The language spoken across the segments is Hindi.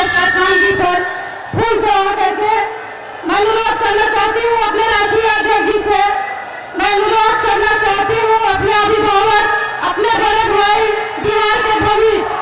रामविलास पासवान जी पर फूल चढ़ा करके मैं अनुरोध करना चाहती हूँ अपने राष्ट्रीय अध्यक्ष जी से। मैं अनुरोध करना चाहती हूँ अपने अभिभावक, अपने बड़े भाई, बिहार के भविष्य।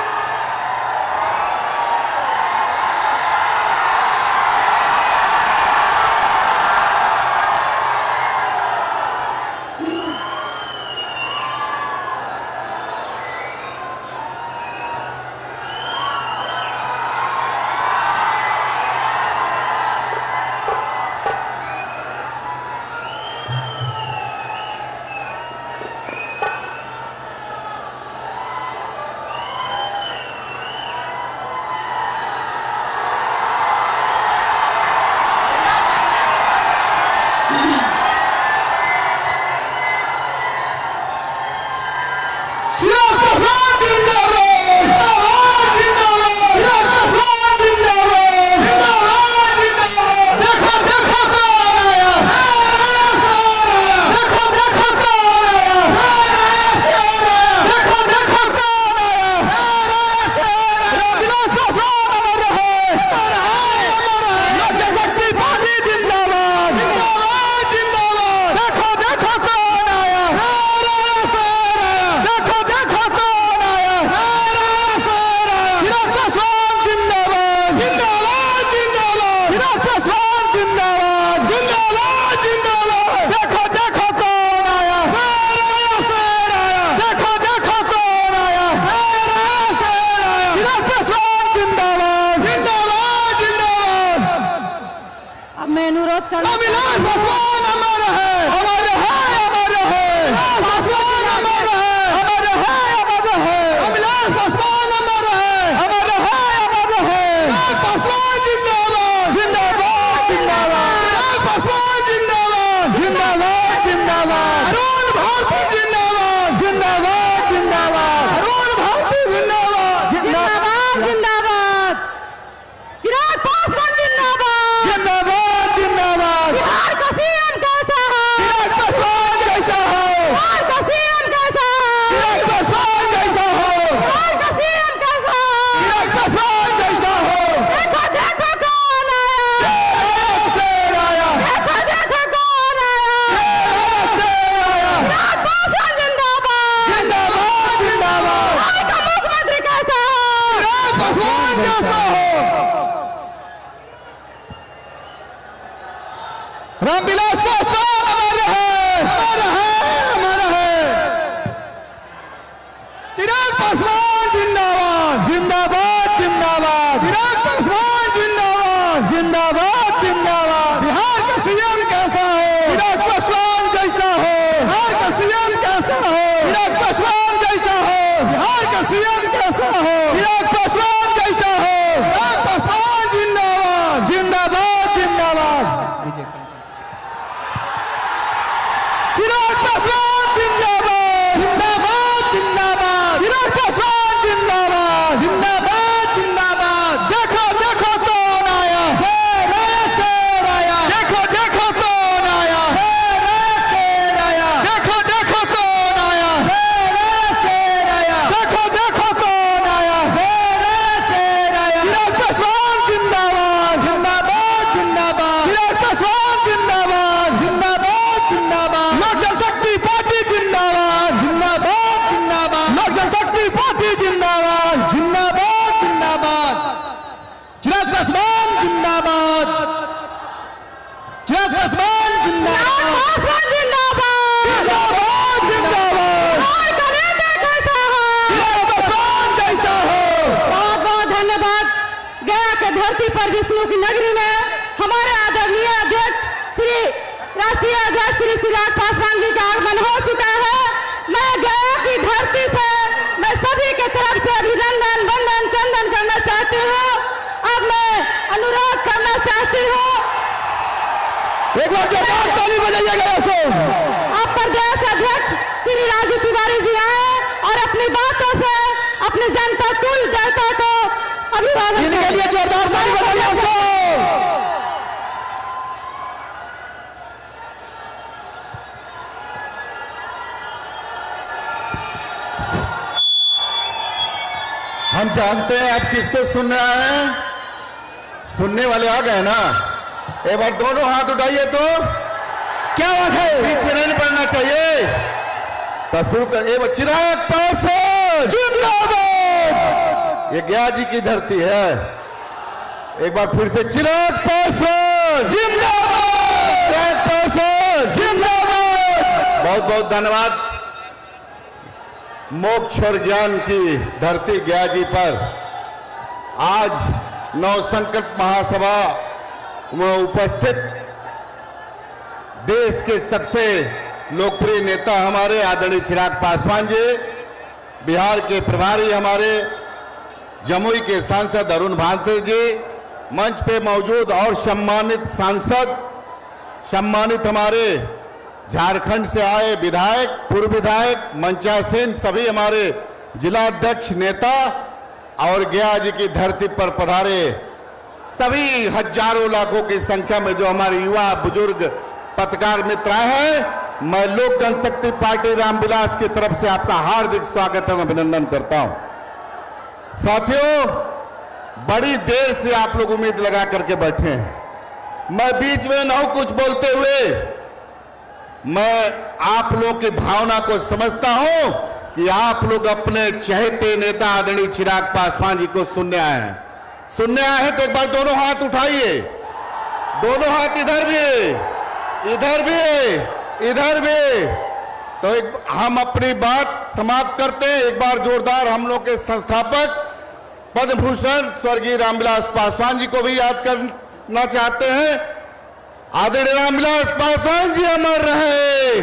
रामविलास पासवान हमारे हैं, हमारे हैं, हमारे हैं। चिराग पासवान जिंदाबाद, जिंदाबाद, जिंदाबाद। चिराग पासवान जिंदाबाद, जिंदाबाद, जिंदाबाद। बिहार का सीएम कैसा हो? चिराग पासवान जैसा हो। बिहार का सीएम कैसा हो? चिराग पासवान जैसा हो। बिहार का सीएम कैसा हो? चिराग पासवान जैसा हो। चिराग पासवान जिंदाबाद, जिंदाबाद, जिंदाबाद। चिराग पासवान जिंदाबाद, जिंदाबाद, जिंदाबाद। चिराग पासवान जिंदाबाद, जिंदाबाद, जिंदाबाद। देखो देखो कौन आया, शेर आया। देखो देखो कौन आया, शेर आया। देखो देखो कौन आया, शेर आया। देखो देखो कौन आया, शेर आया। चिराग पासवान जिंदाबाद, जिंदाबाद, जिंदाबाद। चिराग पासवान जिंदाबाद, जिंदाबाद, जिंदाबाद। लोक जनशक्ति पार्टी जिंदाबाद, जिंदाबाद, जिंदाबाद। लोक जनशक्ति पार्टी जिंदाबाद, जिंदाबाद, जिंदाबाद। चिराग पासवान जिंदाबाद, चिराग पासवान जिंदाबाद, जिंदाबाद, जिंदाबाद। चिराग पासवान जैसा हो। बहुत बहुत धन्यवाद। गया के धरती पर विष्णु की नगरी में हमारे आदरणीय अध्यक्ष श्री राष्ट्रीय अध्यक्ष श्री चिराग पासवान जी का आगमन हो चुका है। मैं गया की धरती से मैं सभी के तरफ से अभिनंदन, वंदन, चंदन करना चाहती हूँ। अब मैं अनुरोध करना चाहती हूँ एक बार जोरदार ताली बजाइएगा सो। अब प्रदेश अध्यक्ष श्री राजू तिवारी जी आए और अपनी बातों से अपनी जनता कुल जनता को अभिवादन इनके लिए जोरदार ताली बजाइए सो। हम जानते हैं आप किसको सुन रहे हैं। सुनने वाले आ गए ना? एक बार दोनों हाथ उठाइए तो क्या बात है? पीछे नहीं पड़ना चाहिए। तो शुरू कर। एक बार चिराग पासवान जिंदाबाद। ये गया जी की धरती है। एक बार फिर से चिराग पासवान जिंदाबाद। चिराग पासवान जिंदाबाद। बहुत बहुत धन्यवाद। मोक्ष और ज्ञान की धरती गया जी पर आज नवसंकल्प महासभा में उपस्थित देश के सबसे लोकप्रिय नेता हमारे आदरणीय चिराग पासवान जी, बिहार के प्रभारी हमारे जमुई के सांसद अरुण भांतर जी, मंच पे मौजूद और सम्मानित सांसद, सम्मानित हमारे झारखंड से आए विधायक, पूर्व विधायक, मंचासीन सभी हमारे जिला अध्यक्ष नेता और गया जी की धरती पर पधारे सभी हजारों लाखों की संख्या में जो हमारे युवा बुजुर्ग पत्रकार मित्र हैं, मैं लोक जनशक्ति पार्टी रामविलास की तरफ से आपका हार्दिक स्वागत एवं अभिनंदन करता हूं। साथियों, बड़ी देर से आप लोग उम्मीद लगा करके बैठे हैं। मैं बीच में न हूं कुछ बोलते हुए। मैं आप लोग की भावना को समझता हूं कि आप लोग अपने चहेते नेता आदरणीय चिराग पासवान जी को सुनने आए हैं। सुनने आए हैं तो एक बार दोनों हाथ उठाइए। दोनों हाथ इधर भी, इधर भी, इधर भी। तो हम अपनी बात समाप्त करते हैं। एक बार जोरदार हम लोग के संस्थापक पद्म भूषण स्वर्गीय रामविलास पासवान जी को भी याद करना चाहते हैं। आदरणीय रामविलास पासवान जी अमर रहे।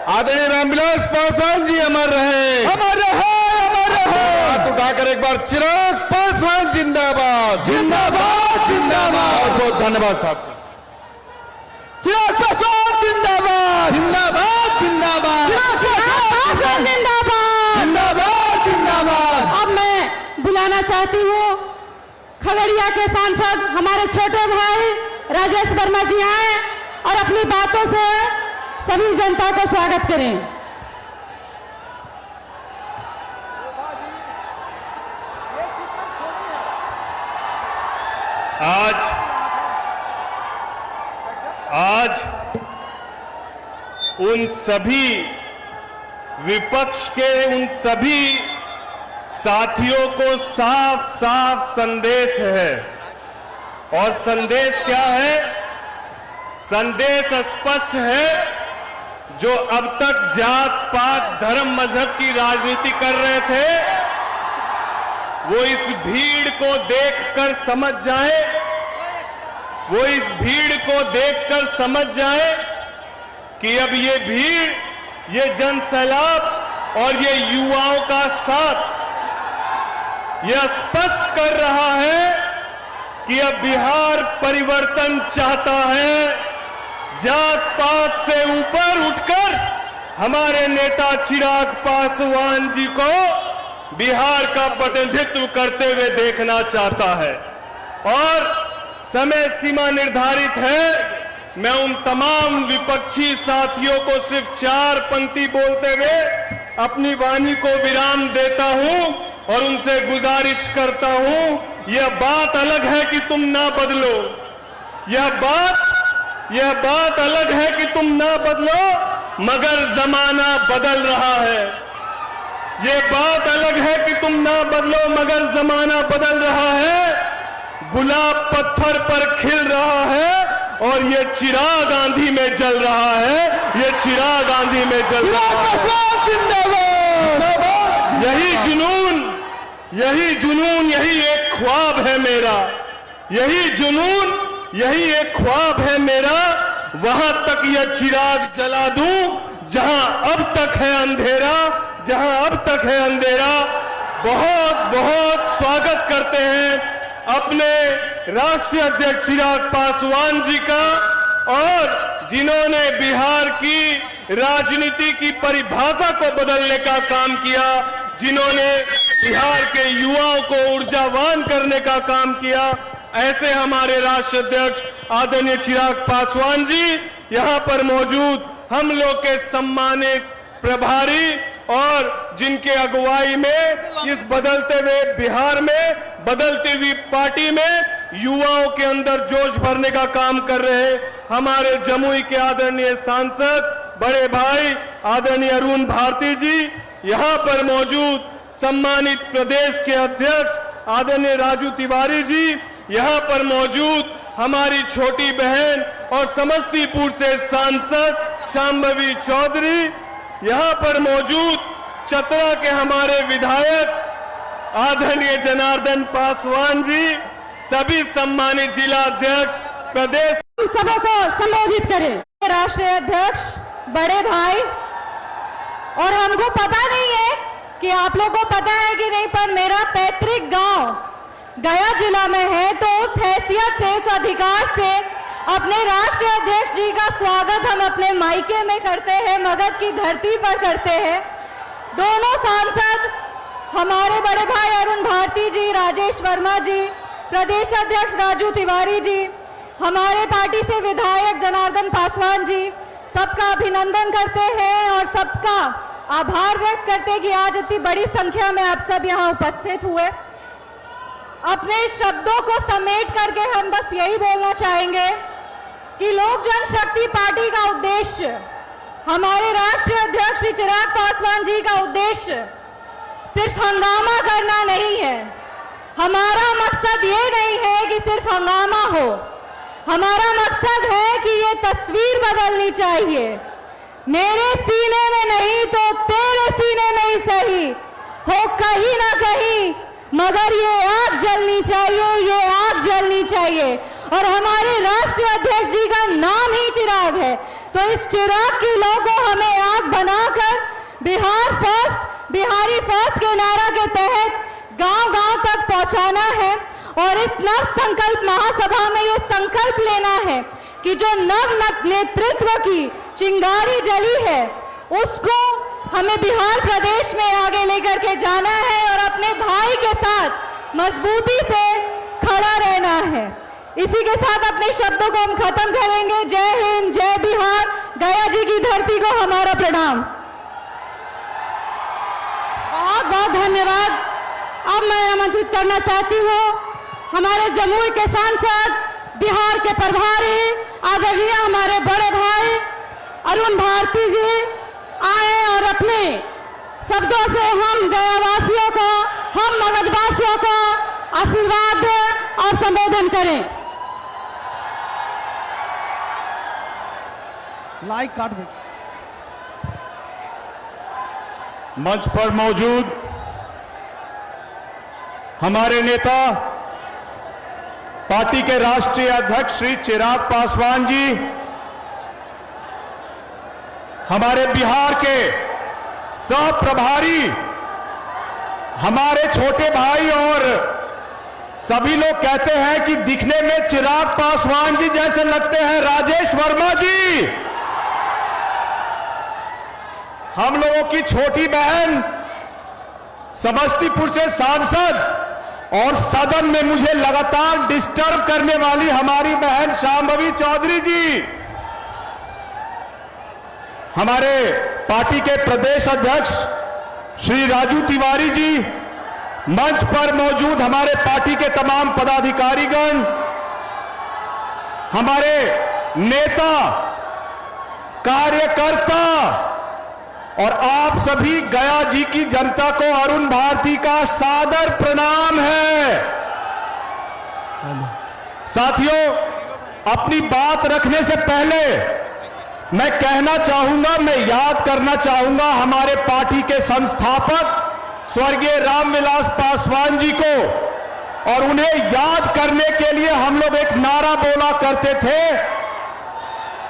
आदरणीय रामविलास पासवान जी अमर रहे। अमर रहे, अमर रहे। हाथ उठाकर एक बार चिराग पासवान जिंदाबाद, जिंदाबाद, जिंदाबाद। बहुत बहुत धन्यवाद साथियों। चिराग पासवान जिंदाबाद, जिंदाबाद, जिंदाबाद, पासवान जिंदाबाद, जिंदाबाद, जिंदाबाद। अब मैं बुलाना चाहती हूँ खगड़िया के सांसद हमारे छोटे भाई राजेश वर्मा जी आए और अपनी बातों से सभी जनता को स्वागत करें। आज उन सभी विपक्ष के उन सभी साथियों को साफ साफ संदेश है। और संदेश क्या है? संदेश स्पष्ट है। जो अब तक जात पात धर्म मजहब की राजनीति कर रहे थे, वो इस भीड़ को देखकर समझ जाए, वो इस भीड़ को देखकर समझ जाए कि अब ये भीड़, ये जनसैलाब और ये युवाओं का साथ यह स्पष्ट कर रहा है कि अब बिहार परिवर्तन चाहता है। जात पात से ऊपर उठकर हमारे नेता चिराग पासवान जी को बिहार का प्रतिनिधित्व करते हुए देखना चाहता है। और समय सीमा निर्धारित है। मैं उन तमाम विपक्षी साथियों को सिर्फ 4 पंक्ति बोलते हुए अपनी वाणी को विराम देता हूं और उनसे गुजारिश करता हूं, यह बात अलग है कि तुम ना बदलो। यह बात अलग है कि तुम ना बदलो, मगर जमाना बदल रहा है। यह बात अलग है कि तुम ना बदलो, मगर जमाना बदल रहा है। गुलाब पत्थर पर खिल रहा है और ये चिराग आंधी में जल रहा है। ये चिराग आंधी में जल रहा है। जिंदाबाद। यही जुनून, यही एक ख्वाब है मेरा। यही जुनून, यही एक ख्वाब है मेरा। वहां तक यह चिराग जला दूं जहां अब तक है अंधेरा, जहां अब तक है अंधेरा। बहुत बहुत स्वागत करते हैं अपने राष्ट्रीय अध्यक्ष चिराग पासवान जी का, और जिन्होंने बिहार की राजनीति की परिभाषा को बदलने का काम किया, जिन्होंने बिहार के युवाओं को ऊर्जावान करने का काम किया, ऐसे हमारे राष्ट्रीय अध्यक्ष आदरणीय चिराग पासवान जी, यहां पर मौजूद हम लोग के सम्मानित प्रभारी और जिनके अगुवाई में इस बदलते हुए बिहार में, बदलती हुई पार्टी में युवाओं के अंदर जोश भरने का काम कर रहे हमारे जमुई के आदरणीय सांसद बड़े भाई आदरणीय अरुण भारती जी, यहां पर मौजूद सम्मानित प्रदेश के अध्यक्ष आदरणीय राजू तिवारी जी, यहां पर मौजूद हमारी छोटी बहन और समस्तीपुर से सांसद शांभवी चौधरी, यहां पर मौजूद चतरा के हमारे विधायक आदरणीय जनार्दन पासवान जी, सभी सम्मानित जिला अध्यक्ष प्रदेश सभा को संबोधित करें। राष्ट्रीय अध्यक्ष बड़े भाई, और हमको पता नहीं है कि आप लोगों को पता है कि नहीं, पर मेरा पैतृक गांव गया जिला में है, तो उस हैसियत से, उस अधिकार से अपने राष्ट्रीय अध्यक्ष जी का स्वागत हम अपने मायके में करते हैं, मगध की धरती पर करते हैं। दोनों सांसद हमारे बड़े भाई अरुण भारती जी, राजेश वर्मा जी, प्रदेश अध्यक्ष राजू तिवारी जी, हमारे पार्टी से विधायक जनार्दन पासवान जी, सबका अभिनंदन करते हैं और सबका आभार व्यक्त करते हैं कि आज इतनी बड़ी संख्या में आप सब यहाँ उपस्थित हुए। अपने शब्दों को समेट करके हम बस यही बोलना चाहेंगे कि लोक जनशक्ति पार्टी का उद्देश्य, हमारे राष्ट्रीय अध्यक्ष श्री चिराग पासवान जी का उद्देश्य सिर्फ हंगामा करना नहीं है। हमारा मकसद ये नहीं है कि सिर्फ हंगामा हो, हमारा मकसद है कि ये तस्वीर बदलनी चाहिए। मेरे सीने में नहीं तो तेरे सीने में ही सही हो, कहीं ना कहीं मगर ये आग जलनी चाहिए, ये आग जलनी चाहिए। और हमारे राष्ट्रीय अध्यक्ष जी का नाम ही चिराग है, तो इस चिराग की लौ को हमें आग बनाकर बिहार फर्स्ट, बिहारी फर्स्ट के नारा के तहत गांव-गांव तक पहुंचाना है। और इस नव संकल्प महासभा में ये संकल्प लेना है कि जो नव नेतृत्व की चिंगारी जली है, उसको हमें बिहार प्रदेश में आगे लेकर के जाना है और अपने भाई के साथ मजबूती से खड़ा रहना है। इसी के साथ अपने शब्दों को हम खत्म करेंगे। जय हिंद, जय बिहार, गया जी की धरती को हमारा प्रणाम। बहुत बहुत धन्यवाद। अब मैं आमंत्रित करना चाहती हूँ हमारे जमुई के सांसद, बिहार के प्रभारी आदरणीय हमारे बड़े भाई अरुण भारती जी आए और अपने शब्दों से हम गयावासियों को, हम मगधवासियों को आशीर्वाद दें और संबोधन करें। लाइक काट दे। मंच पर मौजूद हमारे नेता पार्टी के राष्ट्रीय अध्यक्ष श्री चिराग पासवान जी, हमारे बिहार के सह प्रभारी, हमारे छोटे भाई, और सभी लोग कहते हैं कि दिखने में चिराग पासवान जी जैसे लगते हैं राजेश वर्मा जी, हम लोगों की छोटी बहन, समस्तीपुर से सांसद और सदन में मुझे लगातार डिस्टर्ब करने वाली हमारी बहन शांभवी चौधरी जी, हमारे पार्टी के प्रदेश अध्यक्ष श्री राजू तिवारी जी, मंच पर मौजूद हमारे पार्टी के तमाम पदाधिकारीगण, हमारे नेता, कार्यकर्ता और आप सभी गया जी की जनता को अरुण भारती का सादर प्रणाम है। साथियों, अपनी बात रखने से पहले मैं कहना चाहूंगा, मैं याद करना चाहूंगा हमारे पार्टी के संस्थापक स्वर्गीय रामविलास पासवान जी को, और उन्हें याद करने के लिए हम लोग एक नारा बोला करते थे,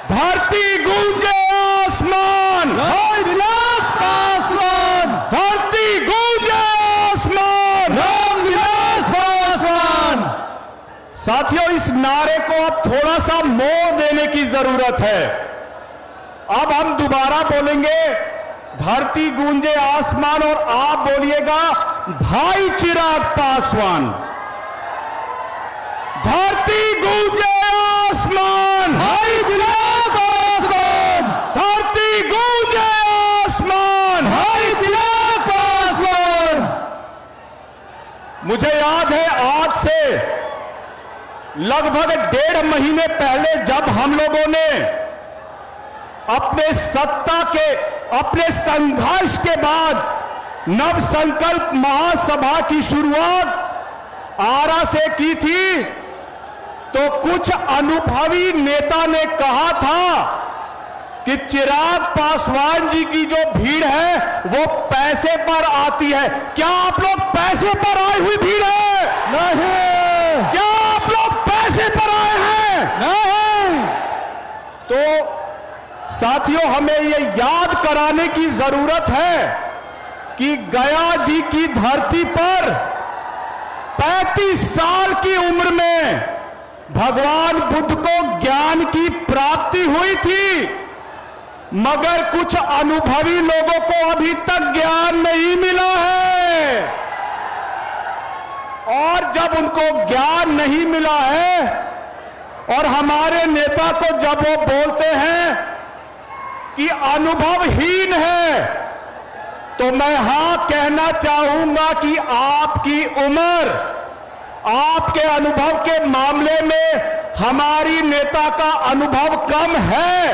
धरती गूंजे आसमान, रामविलास पासवान, धरती गूंजे आसमान, रामविलास पासवान। साथियों, इस नारे को अब थोड़ा सा मोड़ देने की जरूरत है। अब हम दोबारा बोलेंगे, धरती गूंजे आसमान, और आप बोलिएगा भाई चिराग पासवान, धरती गूंजे आसमान, भाई चिराग पासवान, धरती गूंजे आसमान, भाई चिराग मुझे याद है आज से लगभग 1.5 महीने पहले जब हम लोगों ने अपने सत्ता के अपने संघर्ष के बाद नव संकल्प महासभा की शुरुआत आरा से की थी, तो कुछ अनुभवी नेता ने कहा था कि चिराग पासवान जी की जो भीड़ है वो पैसे पर आती है। क्या आप लोग पैसे पर आई हुई भीड़ है? नहीं। क्या आप लोग पैसे पर आए हैं? नहीं। तो साथियों, हमें ये याद कराने की जरूरत है कि गया जी की धरती पर 35 साल की उम्र में भगवान बुद्ध को ज्ञान की प्राप्ति हुई थी, मगर कुछ अनुभवी लोगों को अभी तक ज्ञान नहीं मिला है। और जब उनको ज्ञान नहीं मिला है और हमारे नेता को जब वो बोलते हैं कि अनुभवहीन है, तो मैं हां कहना चाहूंगा कि आपकी उम्र, आपके अनुभव के मामले में हमारी नेता का अनुभव कम है,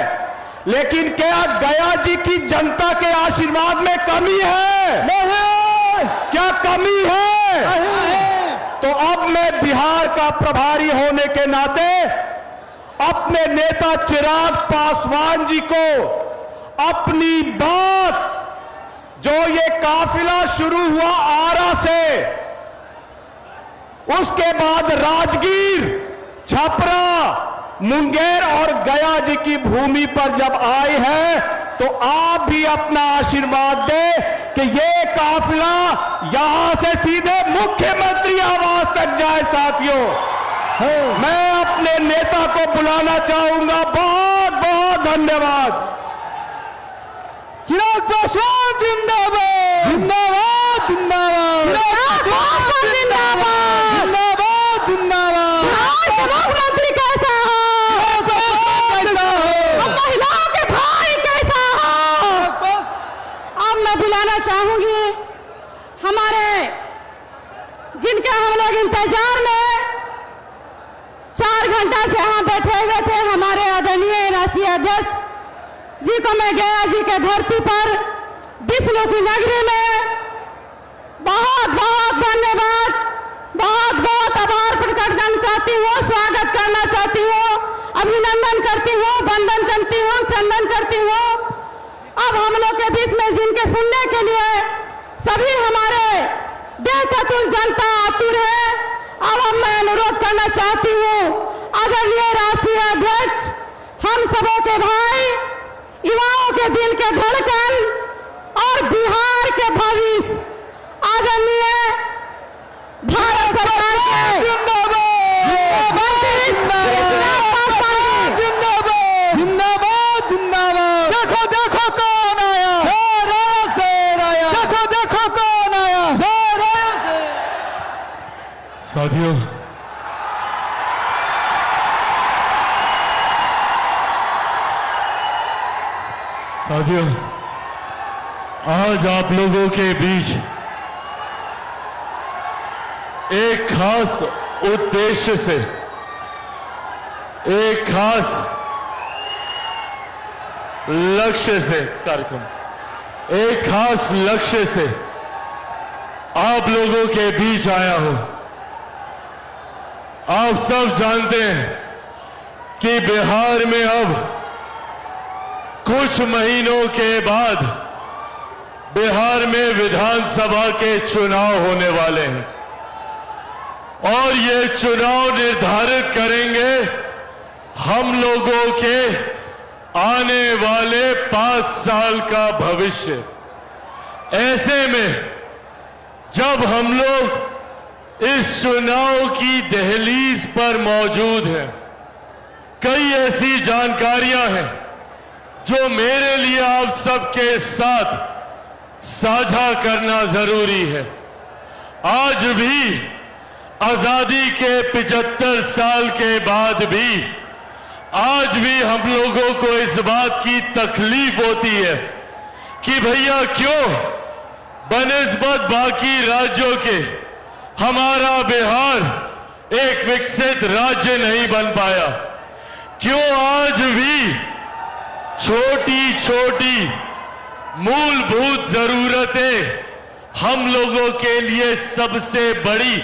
लेकिन क्या गया जी की जनता के आशीर्वाद में कमी है? नहीं। क्या कमी है? नहीं। तो अब मैं बिहार का प्रभारी होने के नाते अपने नेता चिराग पासवान जी को अपनी बात, जो ये काफिला शुरू हुआ आरा से, उसके बाद राजगीर, छपरा, मुंगेर और गया जी की भूमि पर जब आए हैं, तो आप भी अपना आशीर्वाद दें कि ये काफिला यहां से सीधे मुख्यमंत्री आवास तक जाए। साथियों, मैं अपने नेता को बुलाना चाहूंगा। बहुत बहुत धन्यवाद। चिराग पासवान जिंदाबाद, जिंदाबाद, जिंदाबाद, जिंदाबाद, जिंदाबाद, जिंदाबाद। मुख्यमंत्री कैसा हो? महिलाओं के भाई कैसा हो? अब मैं बुलाना चाहूंगी हमारे, जिनके हम लोग इंतजार में 4 घंटा से यहाँ बैठे हुए थे, हमारे आदरणीय राष्ट्रीय अध्यक्ष जी को मैं गया जी के धरती पर विष्णु की नगरी में बहुत बहुत धन्यवाद, बहुत बहुत आभार प्रकट करना चाहती हूँ, स्वागत करना चाहती हूँ, अभिनंदन करती हूँ, वंदन करती हूँ, चंदन करती हूँ। अब हम लोग के बीच में जिनके सुनने के लिए सभी हमारे देवतुल जनता आतुर है, अब मैं अनुरोध करना चाहती हूँ आदरणीय राष्ट्रीय अध्यक्ष, हम सबों के भाई, युवाओं के दिल के धड़कन और बिहार के भविष्य, आदरणीय भारत सरकार के जिंदाबाद, जिंदाबाद, जिंदाबाद। देखो देखो कौन आया, देखो देखो कौन आया। साथियों, साथियों, आज आप लोगों के बीच एक खास उद्देश्य से, एक खास लक्ष्य से कार्यक्रम, एक खास लक्ष्य से आप लोगों के बीच आया हूं। आप सब जानते हैं कि बिहार में अब कुछ महीनों के बाद बिहार में विधानसभा के चुनाव होने वाले हैं और ये चुनाव निर्धारित करेंगे हम लोगों के आने वाले 5 साल का भविष्य। ऐसे में जब हम लोग इस चुनाव की दहलीज पर मौजूद हैं, कई ऐसी जानकारियां हैं जो मेरे लिए आप सबके साथ साझा करना जरूरी है। आज भी आजादी के 75 साल के बाद भी आज भी हम लोगों को इस बात की तकलीफ होती है कि भैया क्यों बनिस्बत बाकी राज्यों के हमारा बिहार एक विकसित राज्य नहीं बन पाया? क्यों आज भी छोटी छोटी मूलभूत जरूरतें हम लोगों के लिए सबसे बड़ी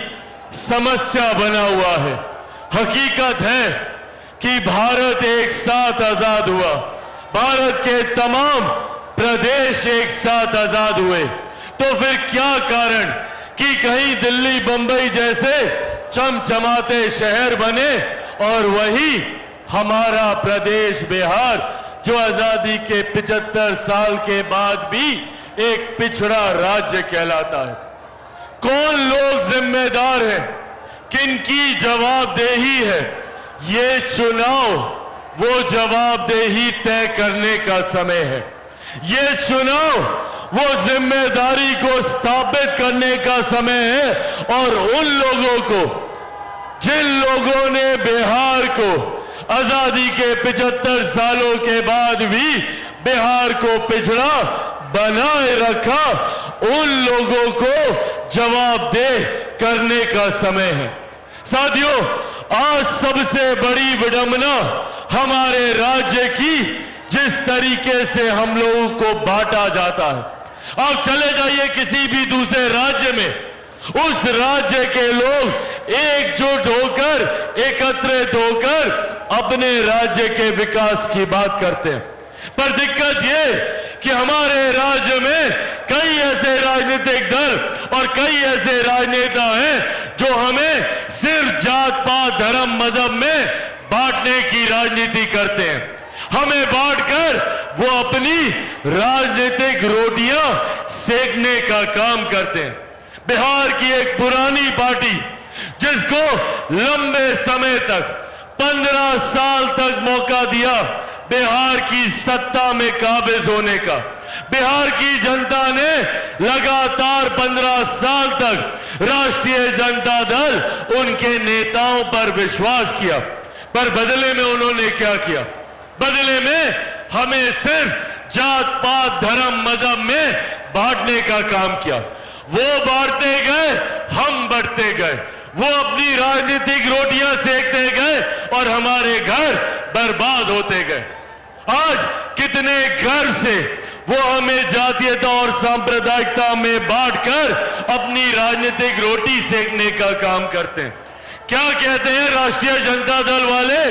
समस्या बना हुआ है? हकीकत है कि भारत एक साथ आजाद हुआ, भारत के तमाम प्रदेश एक साथ आजाद हुए, तो फिर क्या कारण कि कहीं दिल्ली बंबई जैसे चमचमाते शहर बने और वही हमारा प्रदेश बिहार जो आजादी के 75 साल के बाद भी एक पिछड़ा राज्य कहलाता है? कौन लोग जिम्मेदार हैं? किनकी जवाबदेही है? ये चुनाव वो जवाबदेही तय करने का समय है। ये चुनाव वो जिम्मेदारी को स्थापित करने का समय है। और उन लोगों को, जिन लोगों ने बिहार को आजादी के 75 सालों के बाद भी बिहार को पिछड़ा बनाए रखा, उन लोगों को जवाबदेह करने का समय है। साथियों, आज सबसे बड़ी विडंबना हमारे राज्य की जिस तरीके से हम लोगों को बांटा जाता है। आप चले जाइए किसी भी दूसरे राज्य में, उस राज्य के लोग एकजुट होकर, एकत्रित होकर अपने राज्य के विकास की बात करते हैं। पर दिक्कत यह कि हमारे राज्य में कई ऐसे राजनीतिक दल और कई ऐसे राजनेता हैं जो हमें सिर्फ जात पात धर्म मजहब में बांटने की राजनीति करते हैं। हमें बांटकर वो अपनी राजनीतिक रोटियां सेकने का काम करते हैं। बिहार की एक पुरानी पार्टी जिसको लंबे समय तक 15 साल तक मौका दिया बिहार की सत्ता में काबिज होने का, बिहार की जनता ने लगातार 15 साल तक राष्ट्रीय जनता दल उनके नेताओं पर विश्वास किया, पर बदले में उन्होंने क्या किया? बदले में हमें सिर्फ जात पात धर्म मजहब में बांटने का काम किया। वो बांटते गए, हम बढ़ते गए, वो अपनी राजनीतिक रोटियां सेकते गए और हमारे घर बर्बाद होते गए। आज कितने घर से वो हमें जातीयता और सांप्रदायिकता में बांटकर अपनी राजनीतिक रोटी सेकने का काम करते हैं। क्या कहते हैं राष्ट्रीय जनता दल वाले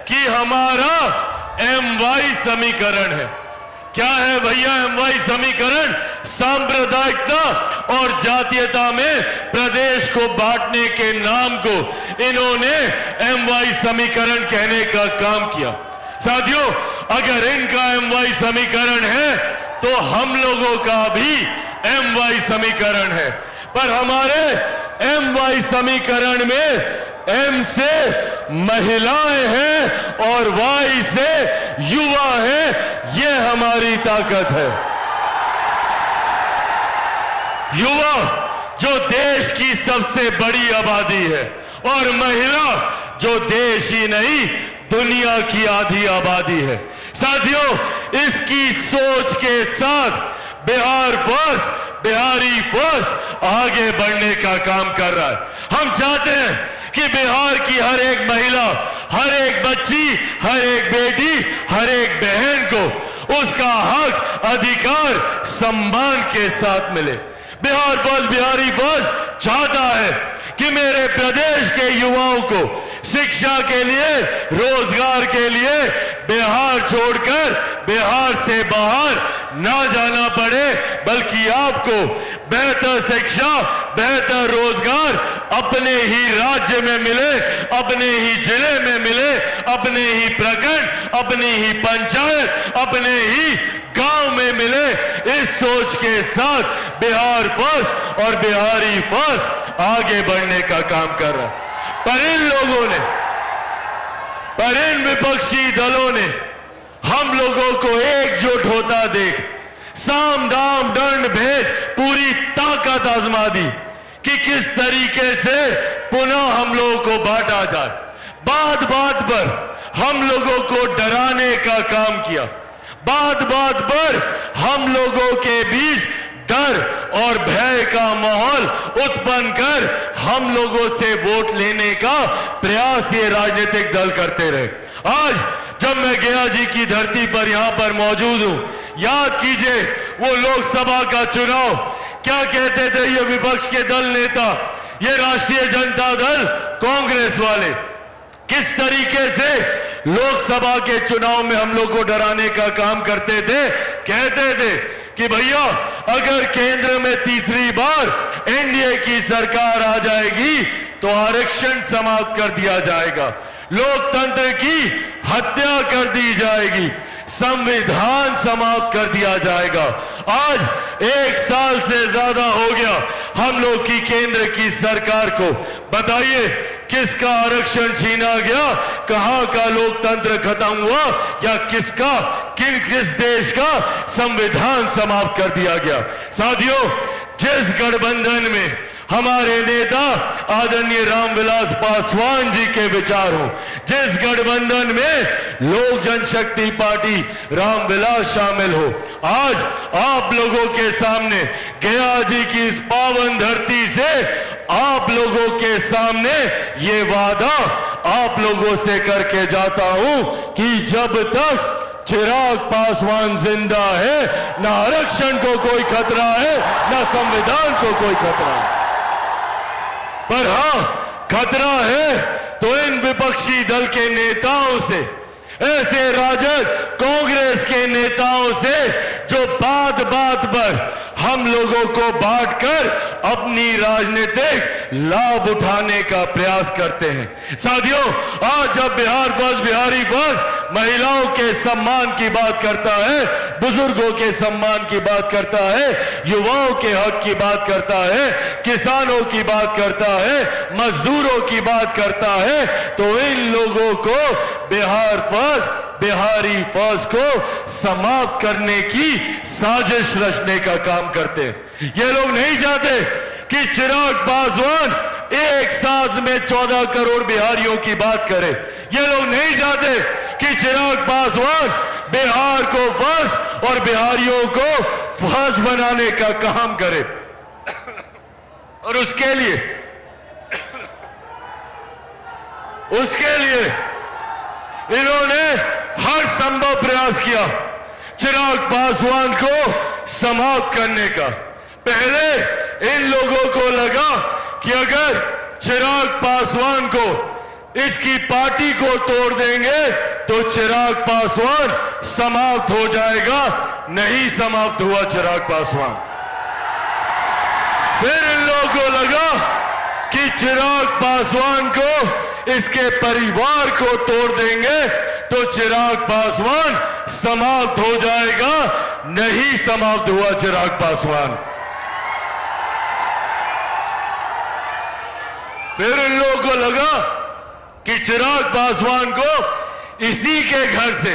कि हमारा MY समीकरण है। क्या है भैया MY समीकरण? सांप्रदायिकता और जातीयता में प्रदेश को बांटने के नाम को इन्होंने MY समीकरण कहने का काम किया। साथियों, अगर इनका MY समीकरण है तो हम लोगों का भी MY समीकरण है। पर हमारे MY समीकरण में M से महिलाएं हैं और Y से युवा है। ये हमारी ताकत है। युवा जो देश की सबसे बड़ी आबादी है और महिला जो देश ही नहीं दुनिया की आधी आबादी है। साथियों, इसकी सोच के साथ बिहार फर्स्ट, बिहारी फर्स्ट आगे बढ़ने का काम कर रहा है। हम चाहते हैं कि बिहार की हर एक महिला, हर एक बच्ची, हर एक बेटी, हर एक बहन को उसका हक, अधिकार सम्मान के साथ मिले। बिहार फर्स्ट, बिहारी फर्स्ट चाहता है कि मेरे प्रदेश के युवाओं को शिक्षा के लिए, रोजगार के लिए बिहार छोड़कर बिहार से बाहर ना जाना पड़े, बल्कि आपको बेहतर शिक्षा, बेहतर रोजगार अपने ही राज्य में मिले, अपने ही जिले में मिले, अपने ही प्रखंड, अपनी ही पंचायत, अपने ही गांव में मिले। इस सोच के साथ बिहार फर्स्ट और बिहारी फर्स्ट आगे बढ़ने का काम कर रहा है। पर इन लोगों ने, पर इन विपक्षी दलों ने हम लोगों को एकजुट होता देख साम दाम दंड भेद पूरी ताकत आजमा दी कि किस तरीके से पुनः हम लोगों को बांटा जाए। बात बात पर हम लोगों को डराने का काम किया, बात बात पर हम लोगों के बीच डर और भय तरह का माहौल उत्पन्न कर हम लोगों से वोट लेने का प्रयास ये राजनीतिक दल करते रहे। आज जब मैं गया जी की धरती पर यहां पर मौजूद हूं, याद कीजिए वो लोकसभा का चुनाव क्या कहते थे ये विपक्ष के दल नेता, ये राष्ट्रीय जनता दल कांग्रेस वाले, किस तरीके से लोकसभा के चुनाव में हम लोग को डराने का काम करते थे। कहते थे कि भैया अगर केंद्र में तीसरी बार एनडीए की सरकार आ जाएगी तो आरक्षण समाप्त कर दिया जाएगा, लोकतंत्र की हत्या कर दी जाएगी, संविधान समाप्त कर दिया जाएगा। आज 1 साल से ज्यादा हो गया हम लोग की केंद्र की सरकार को, बताइए किसका आरक्षण छीना गया, कहां का लोकतंत्र खत्म हुआ, या किस देश का संविधान समाप्त कर दिया गया। साथियों, जिस गठबंधन में हमारे नेता आदरणीय रामविलास पासवान जी के विचार हो, जिस गठबंधन में लोक जनशक्ति पार्टी रामविलास शामिल हो, आज आप लोगों के सामने गया जी की इस पावन धरती से आप लोगों के सामने ये वादा आप लोगों से करके जाता हूं कि जब तक चिराग पासवान जिंदा है, ना आरक्षण को कोई खतरा है, ना संविधान को कोई खतरा है। पर हां, खतरा है तो इन विपक्षी दल के नेताओं से, ऐसे राजद कांग्रेस के नेताओं से जो बात बात पर हम लोगों को बांटकर अपनी राजनीतिक लाभ उठाने का प्रयास करते हैं। साथियों, आज जब बिहार फर्स्ट, बिहारी फर्स्ट महिलाओं के सम्मान की बात करता है, बुजुर्गों के सम्मान की बात करता है, युवाओं के हक की बात करता है, किसानों की बात करता है, मजदूरों की बात करता है, तो इन लोगों को बिहार फर्स्ट, बिहारी फर्स्ट को समाप्त करने की साजिश रचने का काम करते हैं। ये लोग नहीं चाहते कि चिराग पासवान एक सांस में 14 करोड़ बिहारियों की बात करे। ये लोग नहीं चाहते कि चिराग पासवान बिहार को फर्स्ट और बिहारियों को फर्स्ट बनाने का काम करे। और उसके लिए इन्होंने हर संभव प्रयास किया चिराग पासवान को समाप्त करने का। पहले इन लोगों को लगा कि अगर चिराग पासवान को, इसकी पार्टी को तोड़ देंगे तो चिराग पासवान समाप्त हो जाएगा। नहीं समाप्त हुआ चिराग पासवान। फिर इन लोगों को लगा कि चिराग पासवान को, इसके परिवार को तोड़ देंगे तो चिराग पासवान समाप्त हो जाएगा। नहीं समाप्त हुआ चिराग पासवान। फिर इन लोगों को लगा कि चिराग पासवान को इसी के घर से,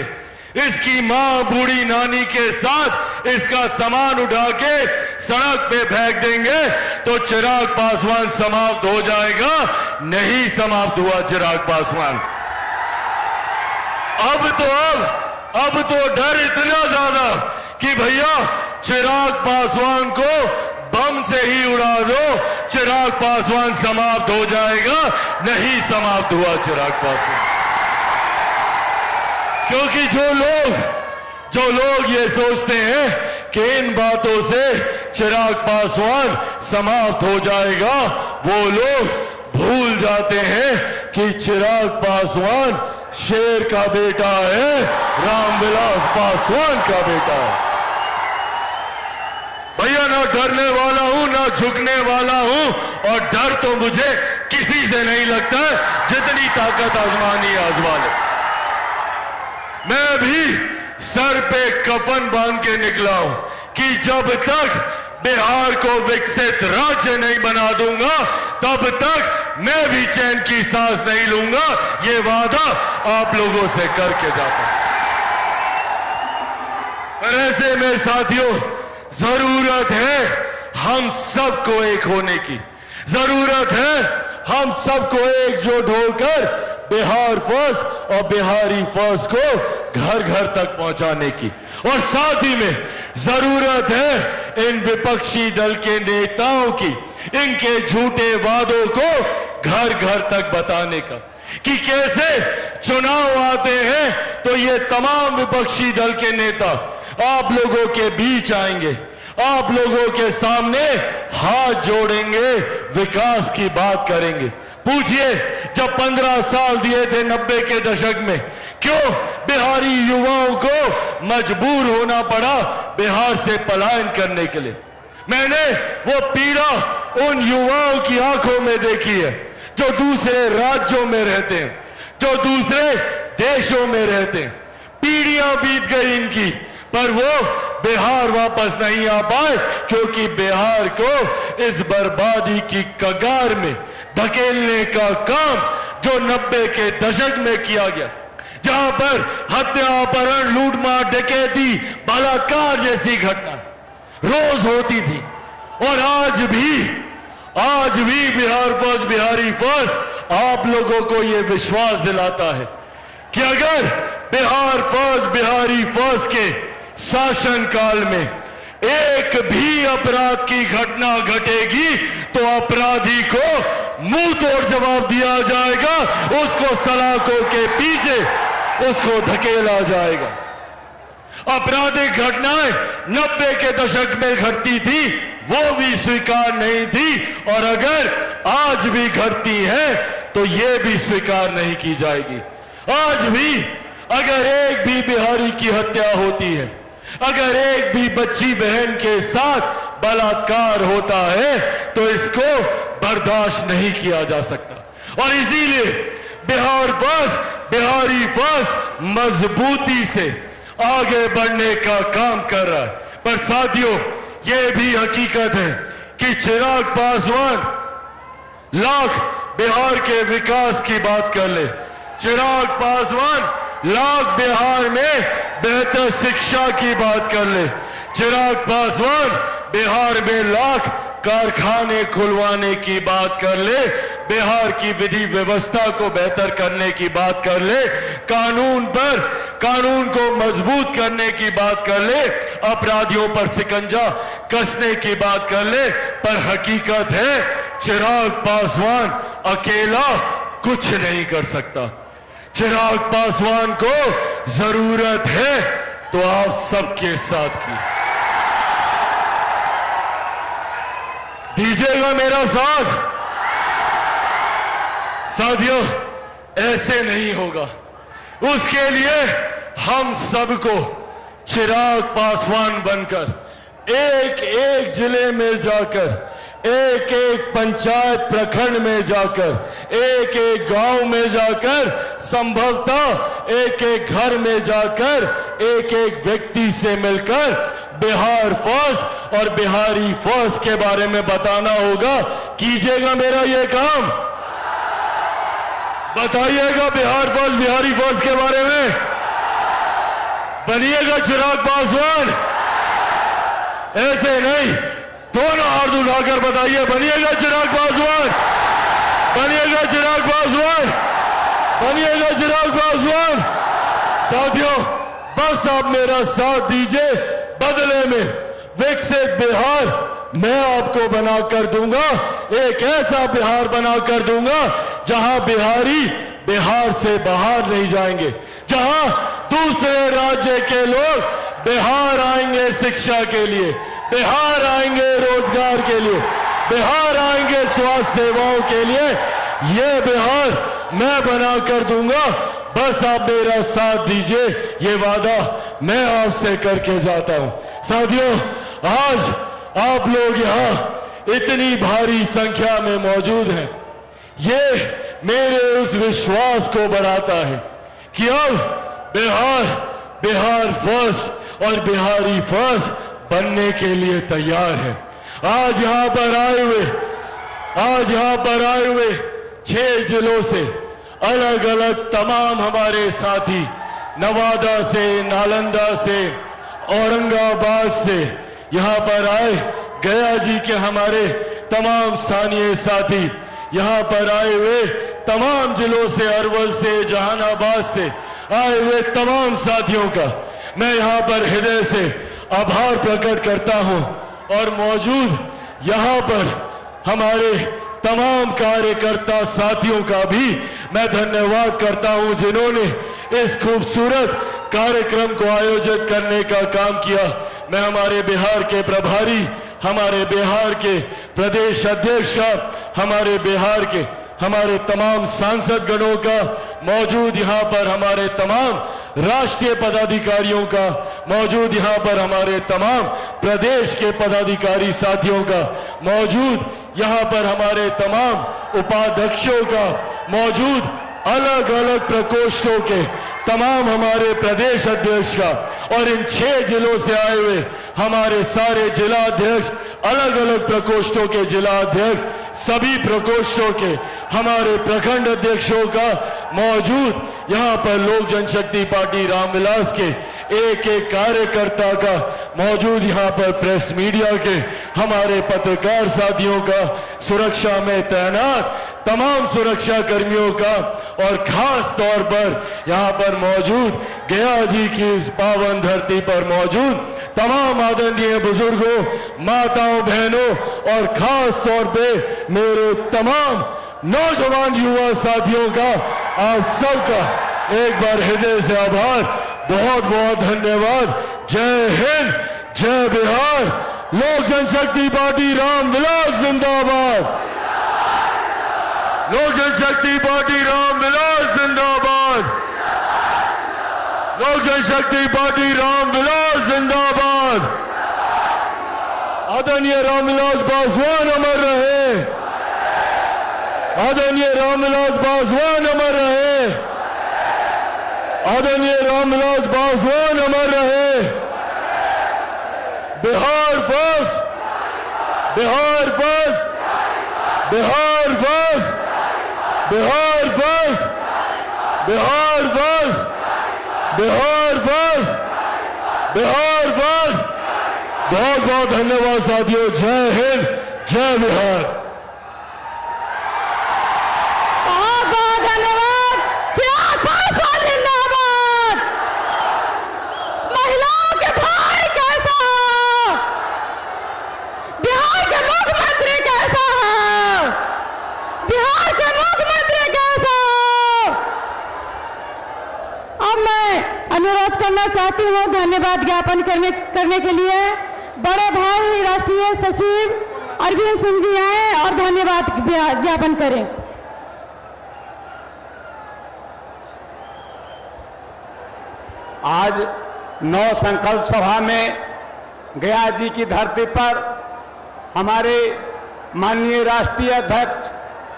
इसकी मां बूढ़ी नानी के साथ इसका सामान उठा के सड़क पे फेंक देंगे तो चिराग पासवान समाप्त हो जाएगा। नहीं समाप्त हुआ चिराग पासवान। अब तो डर इतना ज्यादा कि भैया चिराग पासवान को बम से ही उड़ा दो, चिराग पासवान समाप्त हो जाएगा। नहीं समाप्त हुआ चिराग पासवान। क्योंकि जो लोग ये सोचते हैं कि इन बातों से चिराग पासवान समाप्त हो जाएगा, वो लोग भूल जाते हैं कि चिराग पासवान शेर का बेटा है, रामविलास पासवान का बेटा है। भैया ना डरने वाला हूं, ना झुकने वाला हूं, और डर तो मुझे किसी से नहीं लगता। जितनी ताकत आजमानी आजमा ले। मैं भी सर पे कफन बांध के निकला हूं कि जब तक बिहार को विकसित राज्य नहीं बना दूंगा तब तक मैं भी चैन की सांस नहीं लूंगा। ये वादा आप लोगों से करके जाता हूं। पर ऐसे में साथियों, जरूरत है हम सबको एक होने की, जरूरत है हम सबको एकजुट होकर बिहार फर्स्ट और बिहारी फर्स्ट को घर घर तक पहुंचाने की। और साथ ही में जरूरत है इन विपक्षी दल के नेताओं की इनके झूठे वादों को घर घर तक बताने का, कि कैसे चुनाव आते हैं तो ये तमाम विपक्षी दल के नेता आप लोगों के बीच आएंगे, आप लोगों के सामने हाथ जोड़ेंगे, विकास की बात करेंगे। पूछिए, जब 15 साल दिए थे 90 के दशक में, क्यों बिहारी युवाओं को मजबूर होना पड़ा बिहार से पलायन करने के लिए? मैंने वो पीड़ा उन युवाओं की आंखों में देखी है जो दूसरे राज्यों में रहते हैं, जो दूसरे देशों में रहते हैं। पीढ़ियां बीत गई इनकी, पर वो बिहार वापस नहीं आ पाए, क्योंकि बिहार को इस बर्बादी की कगार में धकेलने का काम जो 90 के दशक में किया गया, जहां पर हत्या, अपहरण, लूटमार, डकैती, बलात्कार जैसी घटना रोज होती थी। और आज भी बिहार फर्स्ट, बिहारी फर्स्ट आप लोगों को यह विश्वास दिलाता है कि अगर बिहार फर्स्ट, बिहारी फर्स्ट के शासन काल में एक भी अपराध की घटना घटेगी तो अपराधी को मुंह तोड़ जवाब दिया जाएगा, उसको सलाखों के पीछे उसको धकेला जाएगा। आपराधिक घटनाएं 90 के दशक में घटती थी, वो भी स्वीकार नहीं थी, और अगर आज भी घटती है तो ये भी स्वीकार नहीं की जाएगी। आज भी अगर एक भी बिहारी की हत्या होती है, अगर एक भी बच्ची बहन के साथ बलात्कार होता है, तो इसको बर्दाश्त नहीं किया जा सकता। और इसीलिए बिहार फर्स्ट, बिहारी फर्स्ट मजबूती से आगे बढ़ने का काम कर रहा है। पर साथियों, यह भी हकीकत है कि चिराग पासवान लाख बिहार के विकास की बात कर ले, चिराग पासवान लाख बिहार में बेहतर शिक्षा की बात कर ले, चिराग पासवान बिहार में लाख कारखाने खुलवाने की बात कर ले, बिहार की विधि व्यवस्था को बेहतर करने की बात कर ले, कानून को मजबूत करने की बात कर ले, अपराधियों पर शिकंजा कसने की बात कर ले। पर हकीकत है, चिराग पासवान अकेला कुछ नहीं कर सकता। चिराग पासवान को जरूरत है तो आप सबके साथ की दीजिएगा मेरा साथ। साथियों, ऐसे नहीं होगा। उसके लिए हम सबको चिराग पासवान बनकर एक एक जिले में जाकर, एक एक पंचायत प्रखंड में जाकर, एक एक गांव में जाकर, संभवतः एक एक घर में जाकर, एक एक व्यक्ति से मिलकर बिहार फर्स्ट और बिहारी फर्स्ट के बारे में बताना होगा। कीजिएगा मेरा यह काम? बताइएगा बिहार फर्स्ट, बिहारी फर्स्ट के बारे में। बनिएगा चिराग पासवान। ऐसे नहीं, दोनों हाथ उठाकर बताइए, बनिएगा चिराग पासवान, बनिएगा चिराग पासवान, बनिएगा चिराग पासवान। साथियों, बस आप मेरा साथ दीजिए, बदले में विकसित बिहार मैं आपको बनाकर दूंगा। एक ऐसा बिहार बनाकर दूंगा जहां बिहारी बिहार से बाहर नहीं जाएंगे, जहां दूसरे राज्य के लोग बिहार आएंगे शिक्षा के लिए, बिहार आएंगे रोजगार के लिए, बिहार आएंगे स्वास्थ्य सेवाओं के लिए। यह बिहार मैं बनाकर दूंगा। बस आप मेरा साथ दीजिए, ये वादा मैं आपसे करके जाता हूं। साथियों, आज आप लोग यहां इतनी भारी संख्या में मौजूद हैं, ये मेरे उस विश्वास को बढ़ाता है कि अब बिहार फर्स्ट और बिहारी फर्स्ट बनने के लिए तैयार है। आज यहां पर आए हुए 6 जिलों से अलग अलग तमाम हमारे साथी, नवादा से, नालंदा से, औरंगाबाद से यहां पर आए, गया जी के हमारे तमाम स्थानीय साथी, यहां पर आए हुए तमाम जिलों से, अरवल से, जहानाबाद से आए हुए तमाम साथियों का मैं यहां पर हृदय से आभार प्रकट करता हूं। और मौजूद यहाँ पर हमारे तमाम कार्यकर्ता साथियों का भी मैं धन्यवाद करता हूं, जिन्होंने इस खूबसूरत कार्यक्रम को आयोजित करने का काम किया। मैं हमारे बिहार के प्रभारी, हमारे बिहार के प्रदेश अध्यक्ष का, हमारे बिहार के हमारे तमाम सांसद गणों का, मौजूद यहाँ पर हमारे तमाम राष्ट्रीय पदाधिकारियों का, मौजूद यहाँ पर हमारे तमाम प्रदेश के पदाधिकारी साथियों का, मौजूद यहाँ पर हमारे तमाम उपाध्यक्षों का, मौजूद अलग अलग प्रकोष्ठों के तमाम हमारे प्रदेश अध्यक्ष का, और इन 6 जिलों से आए हुए हमारे सारे जिला अध्यक्ष, अलग अलग प्रकोष्ठों के जिला अध्यक्ष, सभी प्रकोष्ठों के हमारे प्रखंड अध्यक्षों का, मौजूद यहाँ पर लोक जनशक्ति पार्टी रामविलास के एक एक कार्यकर्ता का, मौजूद यहाँ पर प्रेस मीडिया के हमारे पत्रकार साथियों का, सुरक्षा में तैनात तमाम सुरक्षा कर्मियों का, और खास तौर पर यहाँ पर मौजूद गया जी की इस पावन धरती पर मौजूद तमाम आदरणीय बुजुर्गों, माताओं, बहनों, और खास तौर पे मेरे तमाम नौजवान युवा साथियों का, आप सबका एक बार हृदय से आभार, बहुत बहुत धन्यवाद। जय हिंद, जय बिहार, लोक जनशक्ति पार्टी रामविलास जिंदाबाद, लोक जनशक्ति पार्टी रामविलास जिंदाबाद, लोक जनशक्ति पार्टी रामविलास जिंदाबाद। आदरणीय रामविलास पासवान अमर रहे, आदरणीय रामविलास पासवान अमर रहे, आदरणीय रामविलास पासवान अमर रहे। Bihar first, Bihar first, Bihar first, Bihar first, Bihar first, Bihar first, Bihar first. बहुत बहुत धन्यवाद साथियों। जय हिंद, जय बिहार। बहुत बहुत धन्यवाद। चिराग पासवान जिंदाबाद। महिलाओं के भाई कैसा है? बिहार के मुख्यमंत्री कैसा है? बिहार के मुख्यमंत्री कैसा है? अब मैं अनुरोध करना चाहती हूँ धन्यवाद ज्ञापन करने के लिए बड़े भाई राष्ट्रीय सचिव अरविंद सिंह जी आए और धन्यवाद ज्ञापन करें। आज 9 संकल्प सभा में गया जी की धरती पर हमारे माननीय राष्ट्रीय अध्यक्ष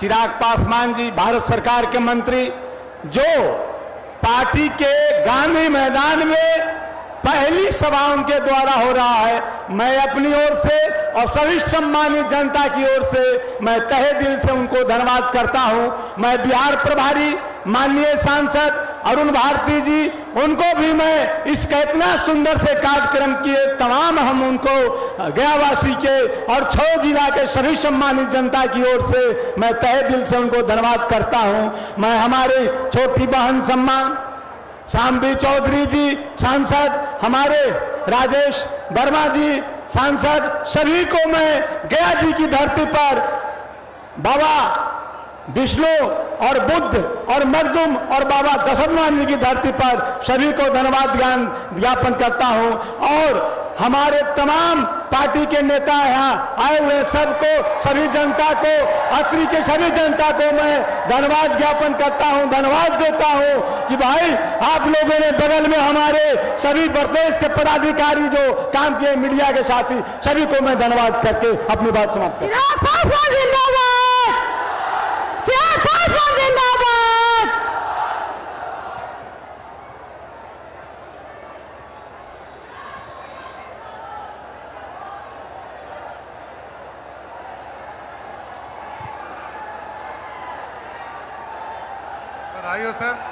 चिराग पासवान जी, भारत सरकार के मंत्री, जो पार्टी के गांधी मैदान में पहली सभा उनके द्वारा हो रहा है, मैं अपनी ओर से और सभी सम्मानित जनता की ओर से मैं तहे दिल से उनको धन्यवाद करता हूं। मैं बिहार प्रभारी माननीय सांसद अरुण भारती जी, उनको भी मैं इसका इतना सुंदर से कार्यक्रम किए तमाम हम उनको गयावासी के और 6 जिला के सभी सम्मानित जनता की ओर से मैं तहे दिल से उनको धन्यवाद करता हूं। मैं हमारे छोटी बहन सम्मान शामबी चौधरी जी सांसद, हमारे राजेश वर्मा जी सांसद, सभी को मैं गया जी की धरती पर बाबा विष्णु और बुद्ध और मखदूम और बाबा दशरथ जी की धरती पर सभी को धन्यवाद ज्ञापन करता हूं। और हमारे तमाम पार्टी के नेता यहाँ आए हुए सबको, सभी जनता को, अत्रि के सभी जनता को मैं धन्यवाद ज्ञापन करता हूँ, धन्यवाद देता हूँ कि भाई आप लोगों ने बगल में हमारे सभी प्रदेश के पदाधिकारी जो काम किए, मीडिया के साथी, सभी को मैं धन्यवाद करके अपनी बात समाप्त करता हूं। पासवान जिंदाबाद, चिराग पासवान जिंदाबाद। बधाई हो सर।